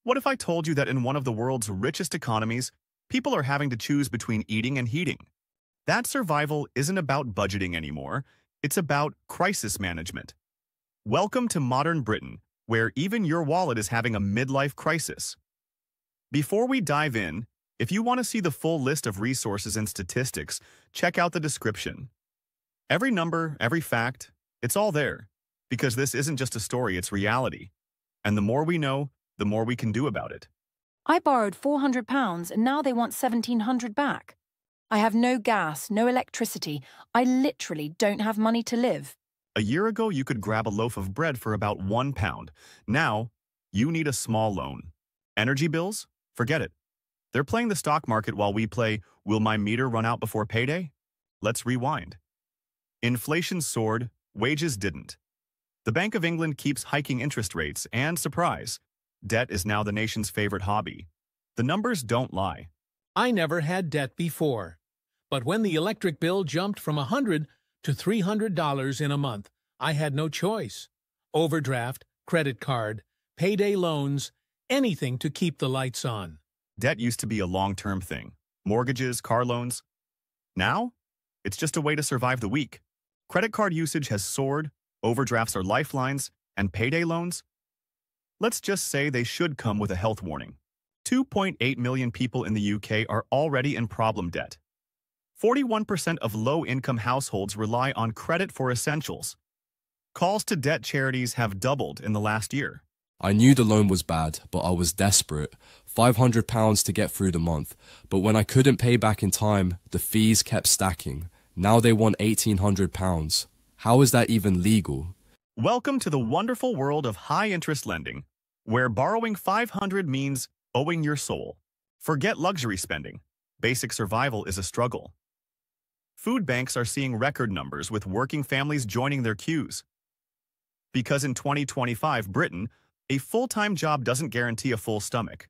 What if I told you that in one of the world's richest economies, people are having to choose between eating and heating? That survival isn't about budgeting anymore, it's about crisis management. Welcome to modern Britain, where even your wallet is having a midlife crisis. Before we dive in, if you want to see the full list of resources and statistics, check out the description. Every number, every fact, it's all there, because this isn't just a story, it's reality. And the more we know, the more we can do about it. I borrowed £400 and now they want £1,700 back. I have no gas, no electricity. I literally don't have money to live. A year ago, you could grab a loaf of bread for about £1. Now, you need a small loan. Energy bills? Forget it. They're playing the stock market while we play, will my meter run out before payday? Let's rewind. Inflation soared, wages didn't. The Bank of England keeps hiking interest rates, and surprise, debt is now the nation's favorite hobby. The numbers don't lie. I never had debt before. But when the electric bill jumped from $100 to $300 in a month, I had no choice. Overdraft, credit card, payday loans, anything to keep the lights on. Debt used to be a long-term thing. Mortgages, car loans. Now, it's just a way to survive the week. Credit card usage has soared, overdrafts are lifelines, and payday loans? Let's just say they should come with a health warning. 2.8 million people in the UK are already in problem debt. 41% of low-income households rely on credit for essentials. Calls to debt charities have doubled in the last year. I knew the loan was bad, but I was desperate. £500 to get through the month. But when I couldn't pay back in time, the fees kept stacking. Now they want £1,800. How is that even legal? Welcome to the wonderful world of high-interest lending, where borrowing $500 means owing your soul. Forget luxury spending. Basic survival is a struggle. Food banks are seeing record numbers with working families joining their queues. Because in 2025 Britain, a full-time job doesn't guarantee a full stomach.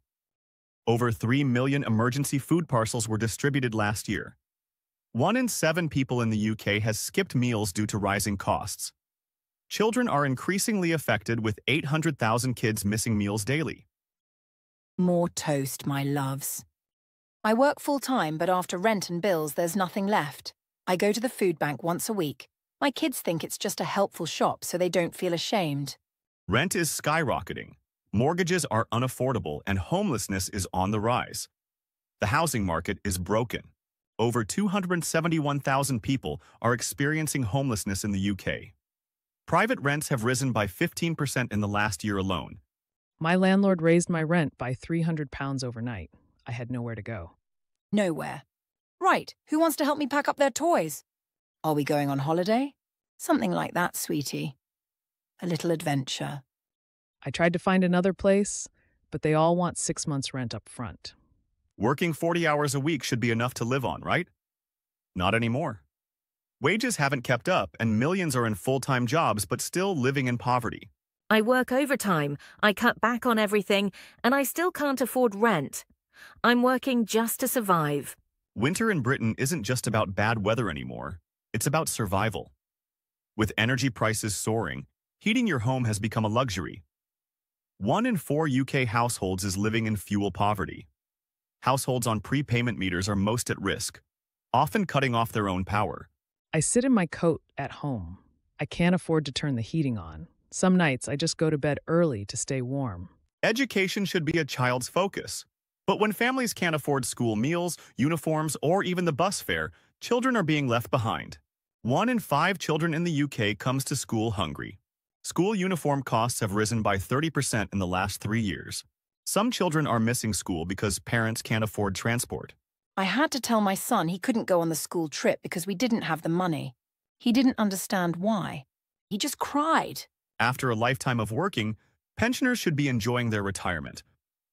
Over 3 million emergency food parcels were distributed last year. 1 in 7 people in the UK has skipped meals due to rising costs. Children are increasingly affected with 800,000 kids missing meals daily. More toast, my loves. I work full-time, but after rent and bills, there's nothing left. I go to the food bank once a week. My kids think it's just a helpful shop, so they don't feel ashamed. Rent is skyrocketing. Mortgages are unaffordable, and homelessness is on the rise. The housing market is broken. Over 271,000 people are experiencing homelessness in the UK. Private rents have risen by 15% in the last year alone. My landlord raised my rent by £300 overnight. I had nowhere to go. Nowhere. Right, who wants to help me pack up their toys? Are we going on holiday? Something like that, sweetie. A little adventure. I tried to find another place, but they all want 6 months' rent up front. Working 40 hours a week should be enough to live on, right? Not anymore. Wages haven't kept up, and millions are in full-time jobs but still living in poverty. I work overtime, I cut back on everything, and I still can't afford rent. I'm working just to survive. Winter in Britain isn't just about bad weather anymore. It's about survival. With energy prices soaring, heating your home has become a luxury. 1 in 4 UK households is living in fuel poverty. Households on prepayment meters are most at risk, often cutting off their own power. I sit in my coat at home. I can't afford to turn the heating on. Some nights I just go to bed early to stay warm. Education should be a child's focus. But when families can't afford school meals, uniforms, or even the bus fare, children are being left behind. 1 in 5 children in the UK comes to school hungry. School uniform costs have risen by 30% in the last 3 years. Some children are missing school because parents can't afford transport. I had to tell my son he couldn't go on the school trip because we didn't have the money. He didn't understand why. He just cried. After a lifetime of working, pensioners should be enjoying their retirement,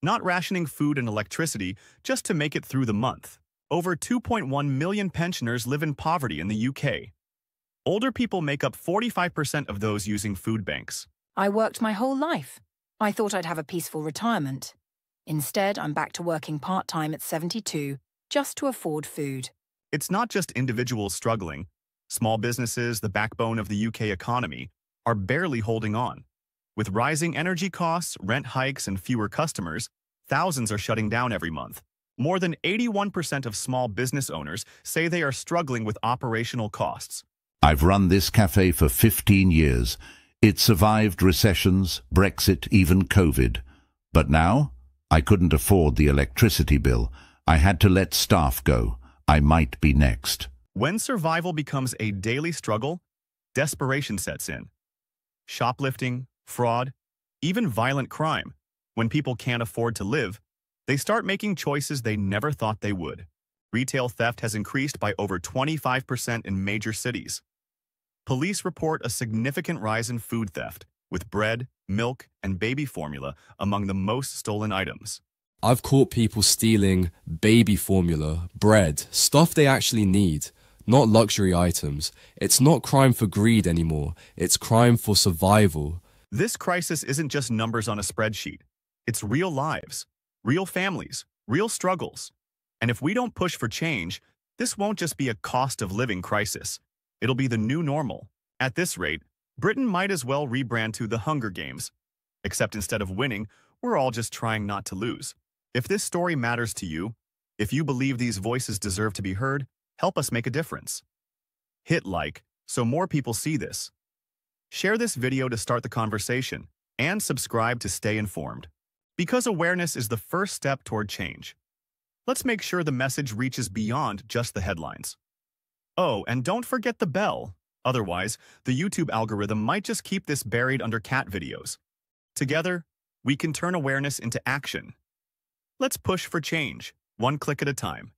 not rationing food and electricity just to make it through the month. Over 2.1 million pensioners live in poverty in the UK. Older people make up 45% of those using food banks. I worked my whole life. I thought I'd have a peaceful retirement. Instead, I'm back to working part-time at 72, just to afford food. It's not just individuals struggling. Small businesses, the backbone of the UK economy, are barely holding on. With rising energy costs, rent hikes, and fewer customers, thousands are shutting down every month. More than 81% of small business owners say they are struggling with operational costs. I've run this cafe for 15 years. It survived recessions, Brexit, even COVID. But now, I couldn't afford the electricity bill. I had to let staff go. I might be next. When survival becomes a daily struggle, desperation sets in. Shoplifting, fraud, even violent crime. When people can't afford to live, they start making choices they never thought they would. Retail theft has increased by over 25% in major cities. Police report a significant rise in food theft, with bread, milk, and baby formula among the most stolen items. I've caught people stealing baby formula, bread, stuff they actually need, not luxury items. It's not crime for greed anymore, it's crime for survival. This crisis isn't just numbers on a spreadsheet. It's real lives, real families, real struggles. And if we don't push for change, this won't just be a cost of living crisis. It'll be the new normal. At this rate, Britain might as well rebrand to the Hunger Games. Except instead of winning, we're all just trying not to lose. If this story matters to you, if you believe these voices deserve to be heard, help us make a difference. Hit like so more people see this. Share this video to start the conversation, and subscribe to stay informed. Because awareness is the first step toward change. Let's make sure the message reaches beyond just the headlines. Oh, and don't forget the bell. Otherwise, the YouTube algorithm might just keep this buried under cat videos. Together, we can turn awareness into action. Let's push for change, one click at a time.